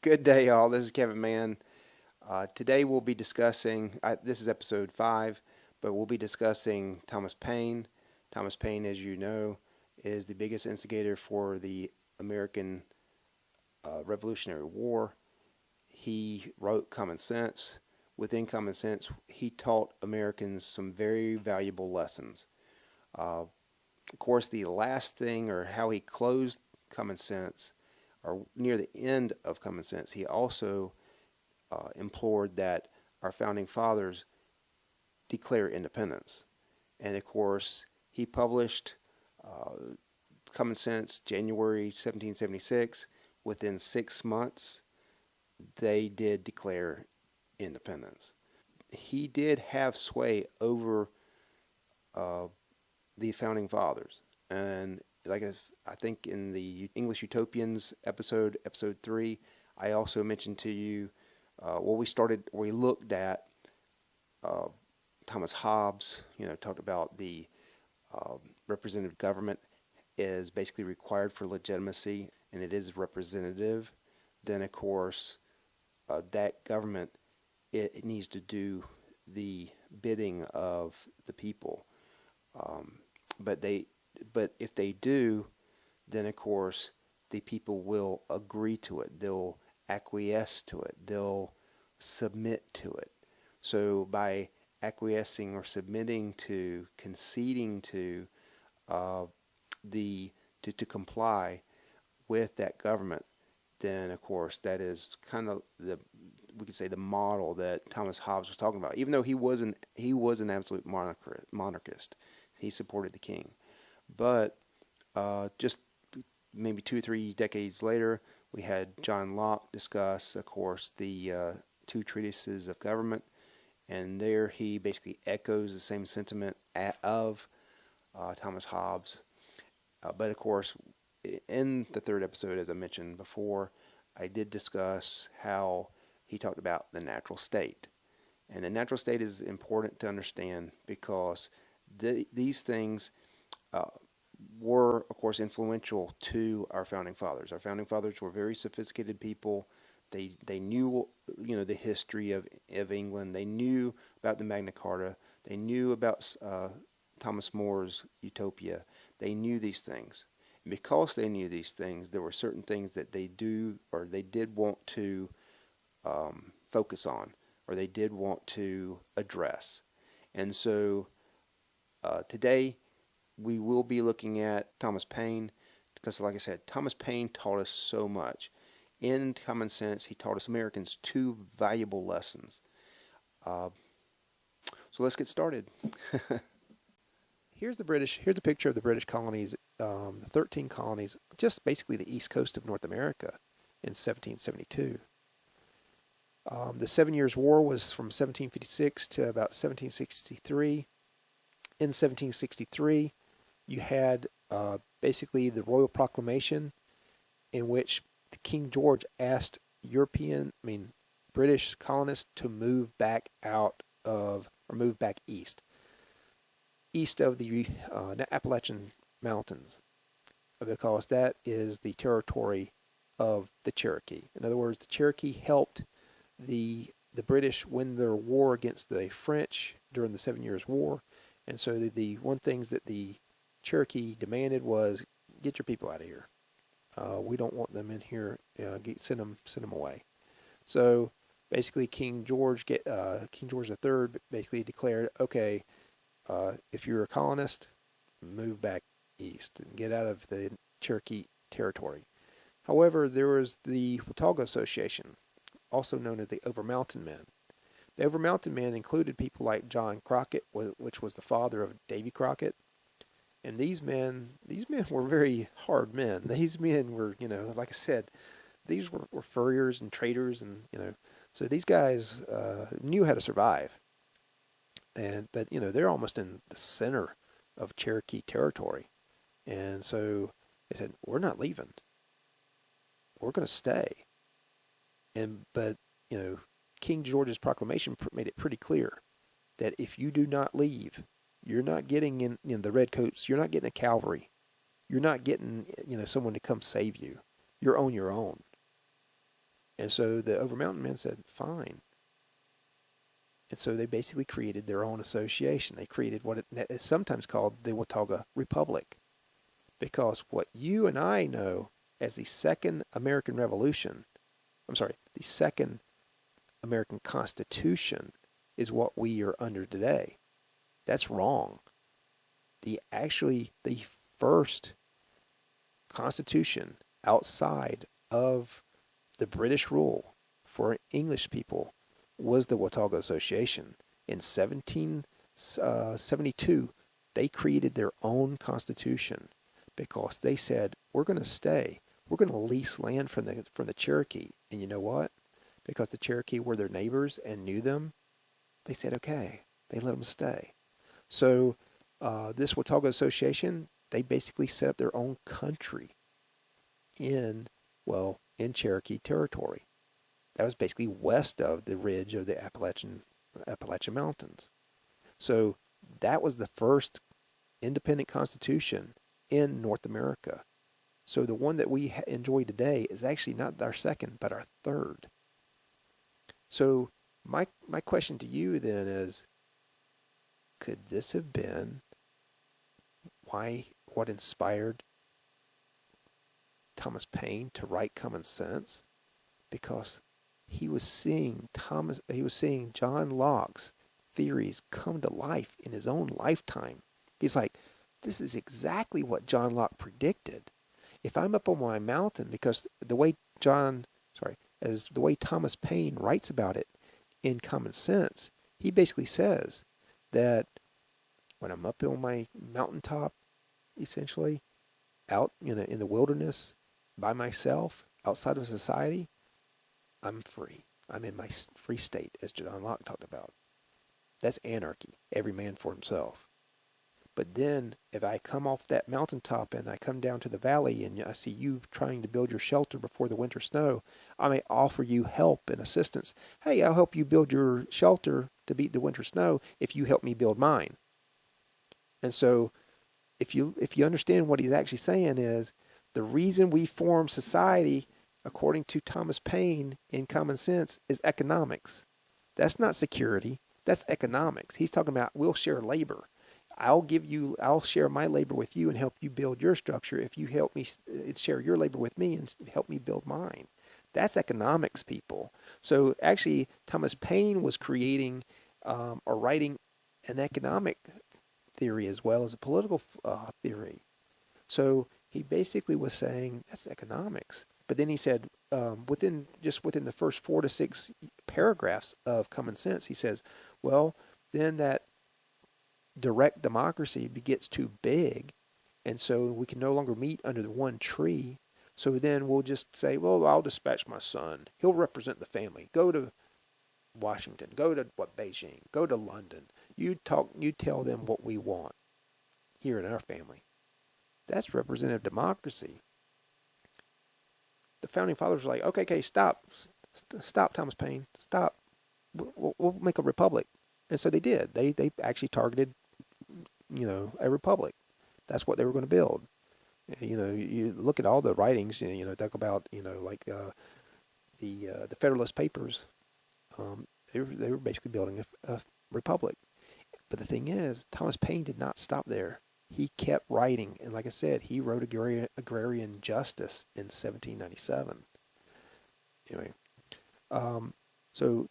Good day, all. This is Kevin Mann. Today we'll be discussing, this is episode 5, but we'll be discussing Thomas Paine. Thomas Paine, as you know, is the biggest instigator for the American Revolutionary War. He wrote Common Sense. Within Common Sense, he taught Americans some very valuable lessons. Of course, the last thing, or how he closed Common Sense, or near the end of Common Sense, he also implored that our founding fathers declare independence. And of course, he published Common Sense January 1776. Within 6 months, they did declare independence. He did have sway over the founding fathers. And like I think in the English Utopians episode 3, I also mentioned to you, we looked at Thomas Hobbes, talked about the representative government is basically required for legitimacy, and it is representative. Then, of course, that government, it needs to do the bidding of the people. But if they do, then of course the people will agree to it. They'll acquiesce to it. They'll submit to it. So by acquiescing or submitting to, conceding to to comply with that government, then of course that is kind of we could say the model that Thomas Hobbes was talking about. Even though he was an absolute monarchist, he supported the king. But just maybe 2 or 3 decades later, we had John Locke discuss, of course, the 2 treatises of government, and there he basically echoes the same sentiment of Thomas Hobbes. But of course, in the 3rd episode, as I mentioned before, I did discuss how he talked about the natural state. And the natural state is important to understand because these things were, of course, influential to our founding fathers. Our founding fathers were very sophisticated people. They knew, the history of England. They knew about the Magna Carta. They knew about Thomas More's Utopia. They knew these things. And because they knew these things, there were certain things that they did want to focus on, or they did want to address. And so today we will be looking at Thomas Paine because, like I said, Thomas Paine taught us so much. In Common Sense, he taught us Americans 2 valuable lessons. So let's get started. Here's a picture of the British colonies, the 13 colonies, just basically the east coast of North America in 1772. The 7 Years' War was from 1756 to about 1763. In 1763, you had basically the Royal Proclamation, in which King George asked British colonists to move back east of the Appalachian Mountains, because that is the territory of the Cherokee. In other words, the Cherokee helped the British win their war against the French during the 7 Years' War, and so the one things that the Cherokee demanded was, get your people out of here. We don't want them in here. Send them away. So basically, King George III basically declared, okay, if you're a colonist, move back east and get out of the Cherokee territory. However, there was the Watauga Association, also known as the Over-Mountain Men. The Over-Mountain Men included people like John Crockett, which was the father of Davy Crockett. And these men were very hard men. These men were, like I said, these were furriers and traders, and so these guys knew how to survive. But they're almost in the center of Cherokee territory, and so they said, we're not leaving. We're going to stay. But King George's proclamation made it pretty clear that if you do not leave, you're not getting in the redcoats. You're not getting a cavalry. You're not getting someone to come save you. You're on your own. And so the Over Mountain men said, fine. And so they basically created their own association. They created what is sometimes called the Watauga Republic. Because what you and I know as the Second American Revolution, the Second American Constitution is what we are under today. That's wrong. The first Constitution outside of the British rule for English people was the Watauga Association. In 1772, they created their own constitution because they said, we're going to stay. We're going to lease land from the Cherokee. And you know what? Because the Cherokee were their neighbors and knew them, they said, okay. They let them stay. So this Watauga Association, they basically set up their own country in Cherokee territory. That was basically west of the ridge of the Appalachian Mountains. So that was the first independent constitution in North America. So the one that we enjoy today is actually not our second, but our third. So my question to you then is, could this have been what inspired Thomas Paine to write Common Sense? Because he was seeing John Locke's theories come to life in his own lifetime. He's like, this is exactly what John Locke predicted. If I'm up on my mountain, because the way Thomas Paine writes about it in Common Sense, he basically says that when I'm up on my mountaintop, essentially, out in the wilderness, by myself, outside of society, I'm free. I'm in my free state, as John Locke talked about. That's anarchy, every man for himself. But then, if I come off that mountaintop and I come down to the valley and I see you trying to build your shelter before the winter snow, I may offer you help and assistance. Hey, I'll help you build your shelter to beat the winter snow if you help me build mine. And so, if you understand what he's actually saying is, the reason we form society, according to Thomas Paine in Common Sense, is economics. That's not security. That's economics. He's talking about we'll share labor. I'll share my labor with you and help you build your structure if you help me share your labor with me and help me build mine. That's economics, people. So actually, Thomas Paine was creating or writing an economic theory as well as a political theory. So he basically was saying that's economics. But then he said, within the first 4 to 6 paragraphs of Common Sense, he says, well, then that direct democracy gets too big, and so we can no longer meet under the one tree. So then we'll just say, well, I'll dispatch my son. He'll represent the family. Go to Washington. Go to Beijing. Go to London. You tell them what we want here in our family. That's representative democracy. The founding fathers were like, okay, stop, Thomas Paine, stop. We'll make a republic. And so they did. They actually targeted, a republic. That's what they were going to build. You look at all the writings, talk about, the Federalist Papers. They were basically building a republic. But the thing is, Thomas Paine did not stop there. He kept writing, and like I said, he wrote Agrarian Justice in 1797. Anyway, so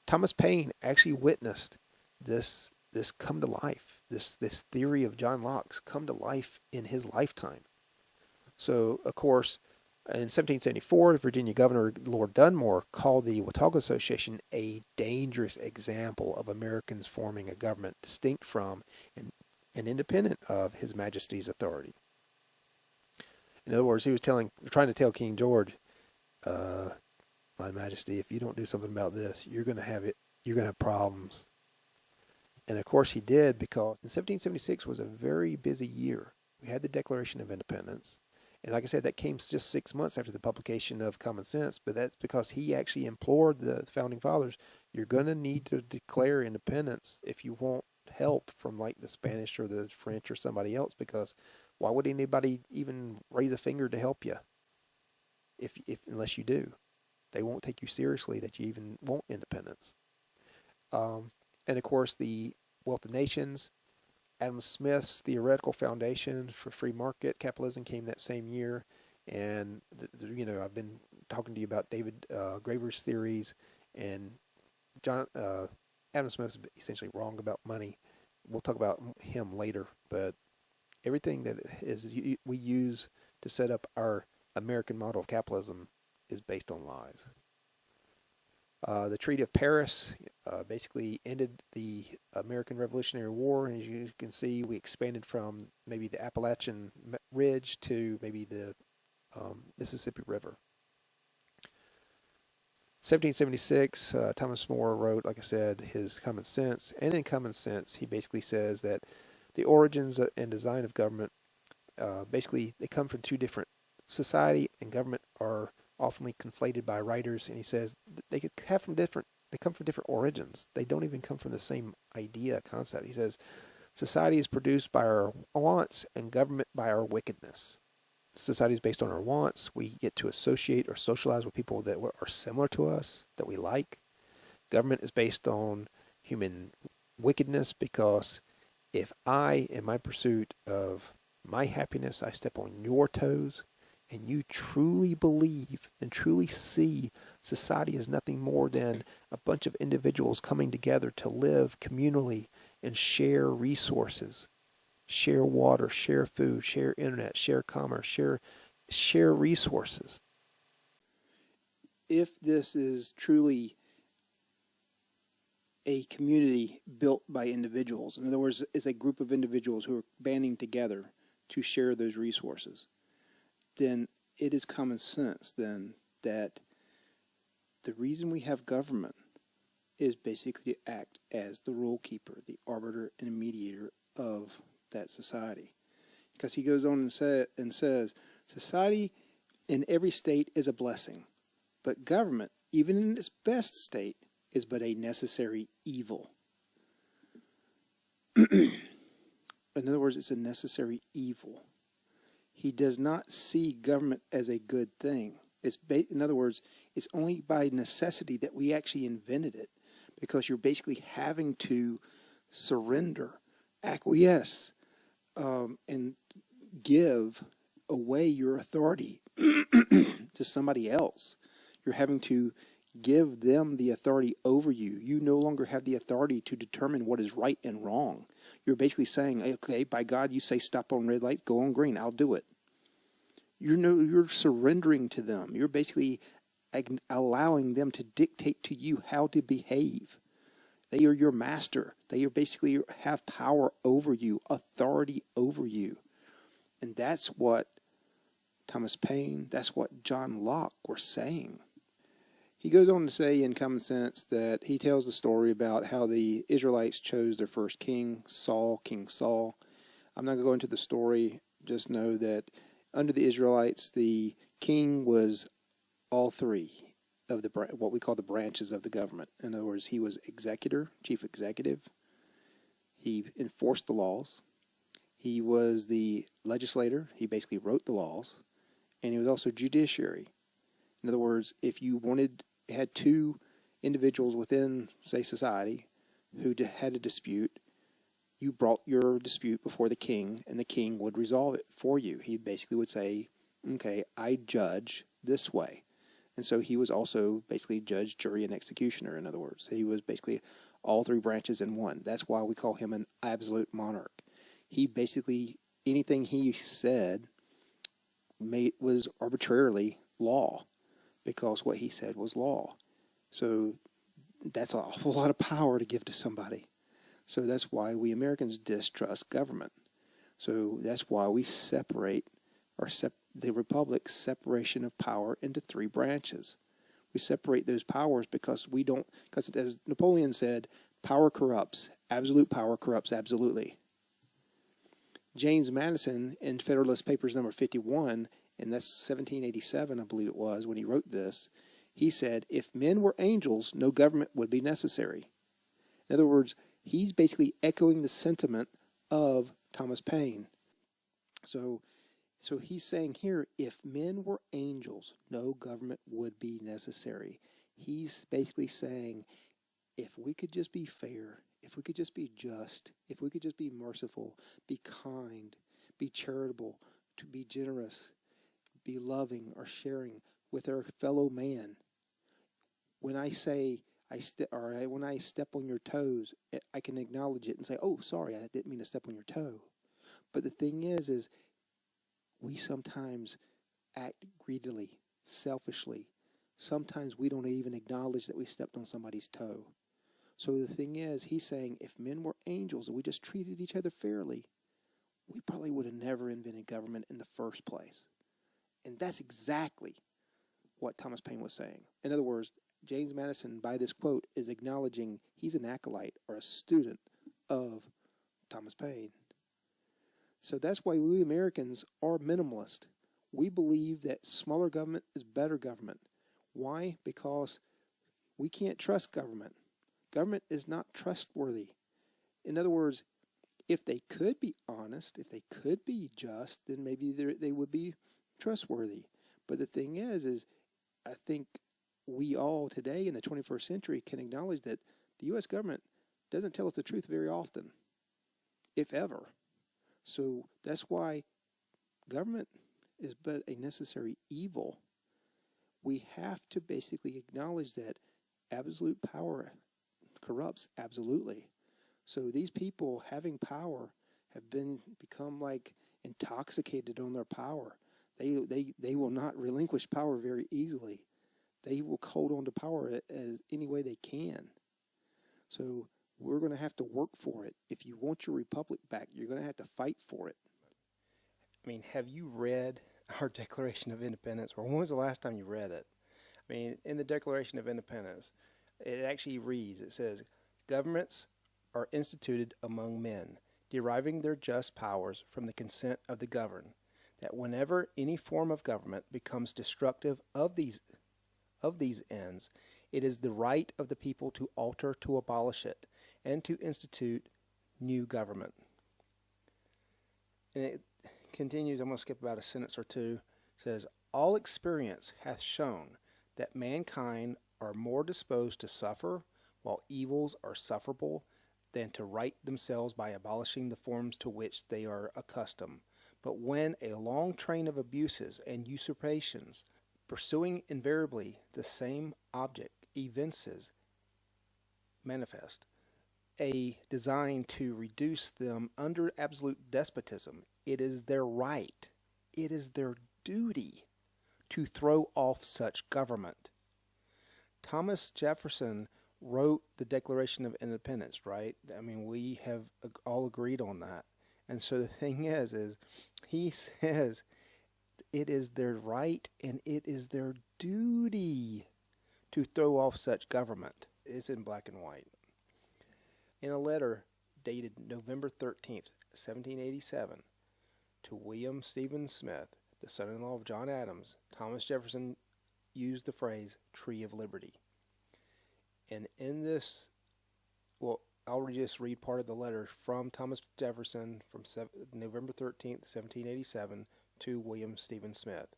Thomas Paine actually witnessed this come to life, this theory of John Locke's come to life in his lifetime. So, of course, in 1774, Virginia Governor Lord Dunmore called the Watauga Association a dangerous example of Americans forming a government distinct from and independent of His Majesty's authority. In other words, he was trying to tell King George, My Majesty, if you don't do something about this, you're going to have problems. And of course he did, because 1776 was a very busy year. We had the Declaration of Independence. And like I said, that came just 6 months after the publication of Common Sense, but that's because he actually implored the Founding Fathers, you're going to need to declare independence if you want help from like the Spanish or the French or somebody else, because why would anybody even raise a finger to help you if unless you do? They won't take you seriously that you even want independence. And of course, the Wealth of Nations, Adam Smith's theoretical foundation for free market capitalism came that same year. And, I've been talking to you about David Graeber's theories, and Adam Smith is essentially wrong about money. We'll talk about him later, but everything that we use to set up our American model of capitalism is based on lies. The Treaty of Paris basically ended the American Revolutionary War, and as you can see, we expanded from maybe the Appalachian Ridge to maybe the Mississippi River. 1776, Thomas More wrote, like I said, his Common Sense, and in Common Sense, he basically says that the origins and design of government, basically, they come from two different. Society and government are often conflated by writers, and he says they come from different origins. They don't even come from the same idea, concept. He says society is produced by our wants and government by our wickedness. Society is based on our wants. We get to associate or socialize with people that are similar to us, that we like. Government is based on human wickedness, because if I, in my pursuit of my happiness, I step on your toes, and you truly believe and truly see society as nothing more than a bunch of individuals coming together to live communally and share resources, share water, share food, share internet, share commerce, share resources. If this is truly a community built by individuals, in other words, it's a group of individuals who are banding together to share those resources, then it is common sense then that the reason we have government is basically to act as the rule keeper, the arbiter and mediator of that society. Because he goes on and says, society in every state is a blessing, but government, even in its best state, is but a necessary evil. In other words, it's a necessary evil. He does not see government as a good thing. In other words, it's only by necessity that we actually invented it, because you're basically having to surrender, acquiesce, and give away your authority to somebody else. You're having to give them the authority over you. You no longer have the authority to determine what is right and wrong. You're basically saying, okay, by God, you say stop on red light, go on green, I'll do it. You're surrendering to them. You're basically allowing them to dictate to you how to behave. They are your master. They are basically have power over you, authority over you. And that's what Thomas Paine, that's what John Locke were saying. He goes on to say in Common Sense that he tells the story about how the Israelites chose their first king, King Saul. I'm not going to go into the story. Just know that under the Israelites, the king was all three of what we call the branches of the government. In other words, he was executor, chief executive. He enforced the laws. He was the legislator. He basically wrote the laws. And he was also judiciary. In other words, if you had two individuals within, say, society who had a dispute, you brought your dispute before the king, and the king would resolve it for you. He basically would say, okay, I judge this way. And so he was also basically judge, jury, and executioner, in other words. He was basically all three branches in one. That's why we call him an absolute monarch. He basically, anything he said was arbitrarily law, because what he said was law. So that's an awful lot of power to give to somebody. So that's why we Americans distrust government. So that's why we separate the republic's separation of power into three branches. We separate those powers because as Napoleon said, power corrupts. Absolute power corrupts absolutely. James Madison in Federalist Papers number 51, and that's 1787, I believe it was, when he wrote this, he said, if men were angels, no government would be necessary. In other words, he's basically echoing the sentiment of Thomas Paine. So So he's saying here, if men were angels, no government would be necessary. He's basically saying, if we could just be fair, if we could just be just, if we could just be merciful, be kind, be charitable, to be generous, be loving or sharing with our fellow man. When I say when I step on your toes, I can acknowledge it and say, "Oh, sorry, I didn't mean to step on your toe." But the thing is we sometimes act greedily, selfishly. Sometimes we don't even acknowledge that we stepped on somebody's toe. So the thing is, he's saying if men were angels and we just treated each other fairly, we probably would have never invented government in the first place. And that's exactly what Thomas Paine was saying. In other words, James Madison, by this quote, is acknowledging he's an acolyte or a student of Thomas Paine. So that's why we Americans are minimalist. We believe that smaller government is better government. Why? Because we can't trust government. Government is not trustworthy. In other words, if they could be honest, if they could be just, then maybe they would be trustworthy. But the thing is I think we all today in the 21st century can acknowledge that the U.S. government doesn't tell us the truth very often, if ever. So that's why government is but a necessary evil. We have to basically acknowledge that absolute power corrupts absolutely. So these people having power have become like intoxicated on their power. They will not relinquish power very easily. They will hold on to power as any way they can. So we're going to have to work for it. If you want your republic back, you're going to have to fight for it. I mean, have you read our Declaration of Independence, or when was the last time you read it? I mean, in the Declaration of Independence, it actually reads, it says, governments are instituted among men, deriving their just powers from the consent of the governed, that whenever any form of government becomes destructive of these ends, it is the right of the people to alter, to abolish it, and to institute new government. And it continues, I'm going to skip about a sentence or two. It says, all experience hath shown that mankind are more disposed to suffer, while evils are sufferable, than to right themselves by abolishing the forms to which they are accustomed. But when a long train of abuses and usurpations, pursuing invariably the same object, evinces manifest a design to reduce them under absolute despotism, it is their right, it is their duty to throw off such government. Thomas Jefferson wrote the Declaration of Independence, right? I mean, we have all agreed on that. And so the thing is he says it is their right and it is their duty to throw off such government. It's in black and white. In a letter dated November 13th, 1787, to William Stephen Smith, the son-in-law of John Adams, Thomas Jefferson used the phrase Tree of Liberty. And in this, well, I'll just read part of the letter from Thomas Jefferson from November 13th, 1787 to William Stephen Smith,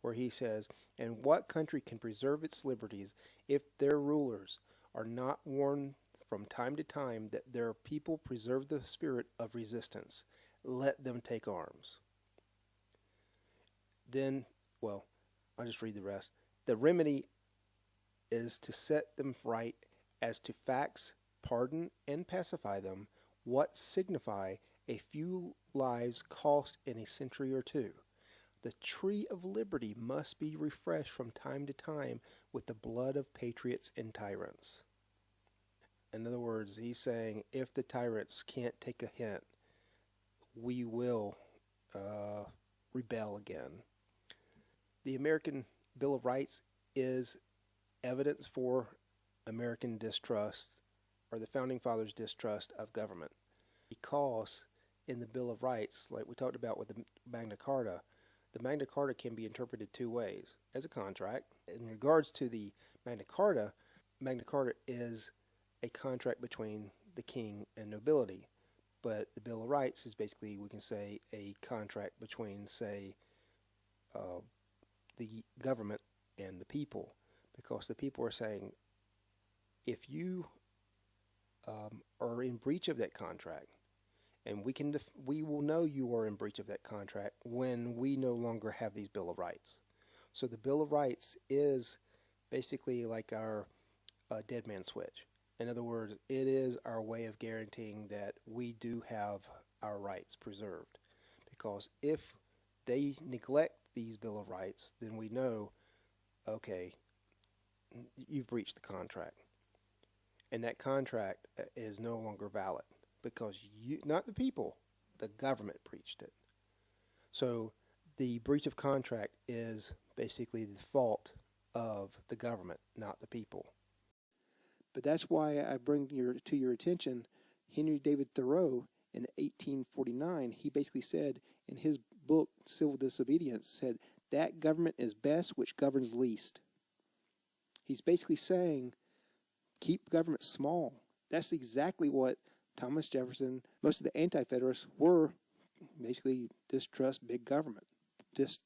where he says, and what country can preserve its liberties if their rulers are not warned from time to time that their people preserve the spirit of resistance? Let them take arms. Then, well, I'll just read the rest. The remedy is to set them right as to facts, pardon and pacify them, what signify a few lives cost in a century or two. The tree of liberty must be refreshed from time to time with the blood of patriots and tyrants. In other words, he's saying if the tyrants can't take a hint, we will rebel again. The American Bill of Rights is evidence for American distrust, or the Founding Fathers' distrust of government. Because in the Bill of Rights, like we talked about with the Magna Carta can be interpreted two ways, as a contract. In regards to the Magna Carta is a contract between the king and nobility. But the Bill of Rights is basically, we can say, a contract between, say, the government and the people, because the people are saying, if you are in breach of that contract, and we will know you are in breach of that contract when we no longer have these Bill of Rights. So the Bill of Rights is basically like our dead man switch. In other words, it is our way of guaranteeing that we do have our rights preserved. Because if they neglect these Bill of Rights, then we know, okay, you've breached the contract. And that contract is no longer valid because you, not the people, the government breached it. So the breach of contract is basically the fault of the government, not the people. But that's why I bring to your attention Henry David Thoreau in 1849. He basically said in his book, Civil Disobedience, said, that government is best which governs least. He's basically saying, keep government small. That's exactly what Thomas Jefferson, most of the anti-federalists were, basically distrust big government. This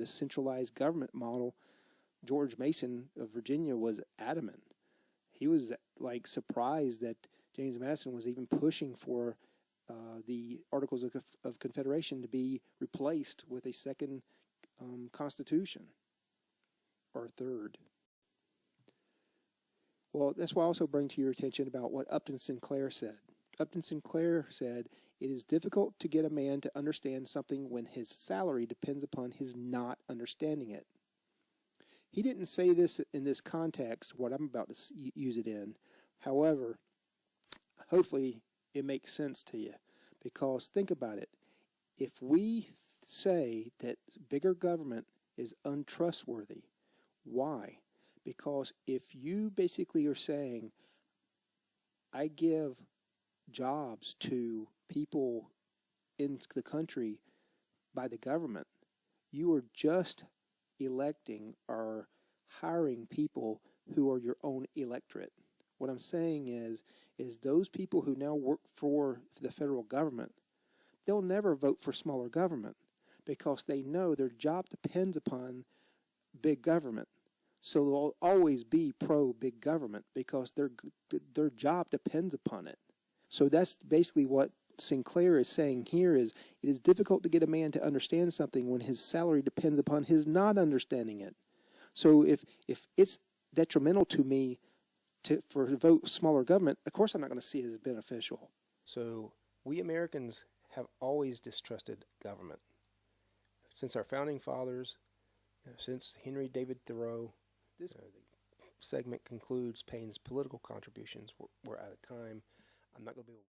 centralized government model. George Mason of Virginia was adamant. He was like surprised that James Madison was even pushing for the Articles of Confederation to be replaced with a second constitution, or third. Well, that's why I also bring to your attention about what Upton Sinclair said. Upton Sinclair said, it is difficult to get a man to understand something when his salary depends upon his not understanding it. He didn't say this in this context, what I'm about to use it in. However, hopefully it makes sense to you. Because think about it. If we say that bigger government is untrustworthy, why? Because if you basically are saying, I give jobs to people in the country by the government, you are just electing or hiring people who are your own electorate. What I'm saying is those people who now work for the federal government, they'll never vote for smaller government because they know their job depends upon big government. So they'll always be pro-big government because their job depends upon it. So that's basically what Sinclair is saying here is, it is difficult to get a man to understand something when his salary depends upon his not understanding it. So if it's detrimental to me to vote smaller government, of course I'm not going to see it as beneficial. So we Americans have always distrusted government. Since our founding fathers, since Henry David Thoreau. This segment concludes Paine's political contributions. We're out of time. I'm not going to be able